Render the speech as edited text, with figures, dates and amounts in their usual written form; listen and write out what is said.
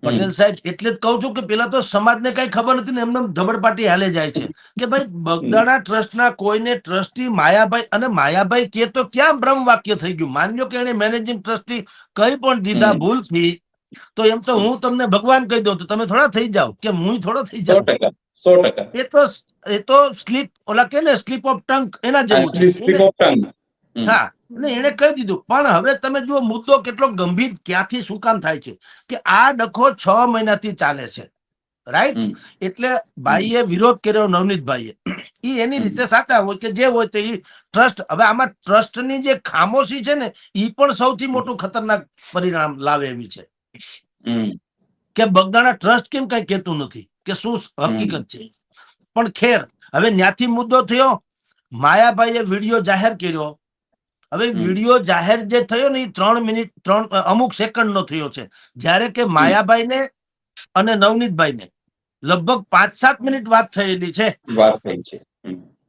પટેલ સાહેબ એટલે જ કહું છું કે પેલા તો સમાજને કઈ ખબર નથી ને એમને ધબડપાટી હાલે જાય છે કે ભાઈ બગદાણા ટ્રસ્ટના કોઈને ટ્રસ્ટી માયાભાઈ, અને માયાભાઈ કે તો ક્યાં બ્રહ્મ વાક્ય થઈ ગયું. માન્યો કે એને મેનેજિંગ ટ્રસ્ટી કઈ પણ દીધા ભૂલથી, તો એમ તો હું તમને ભગવાન કહી દઉં તો તમે થોડા થઈ જાવ, કે હું થોડો થઈ જાઉં. 100%. એ તો સ્લીપ ઓલા કે ને સ્લીપ ઓફ ટંગ એના જેવું છે. હા, અને એને કહી દીધું. પણ હવે તમે જુઓ મુદ્દો કેટલો ગંભીર ક્યાંથી શું કામ થાય છે કે આ ડખો 6 મહિનાથી ચાલે છે, રાઈટ? એટલે ભાઈએ વિરોધ કર્યો, નવનીતભાઈએ, એ એની રીતે સાચા હોય કે જે હોય તે ટ્રસ્ટ. હવે આમાં ટ્રસ્ટની જે ખામોશી છે ને એ પણ સૌથી મોટું ખતરનાક પરિણામ લાવે એવી છે કે બગદાણા ટ્રસ્ટ કેમ કઈ કહેતું નથી કે શું હકીકત છે. પણ ખેર, હવે ન્યાથી મુદ્દો થયો, માયાભાઈએ વિડીયો જાહેર કર્યો. હવે વિડીયો જાહેર જે થયો ને એ 3 મિનિટ અમુક સેકન્ડ નો થયો છે, જ્યારે કે માયાભાઈ ને અને નવનીતભાઈ ને લગભગ 5-7 મિનિટ વાત થયેલી છે.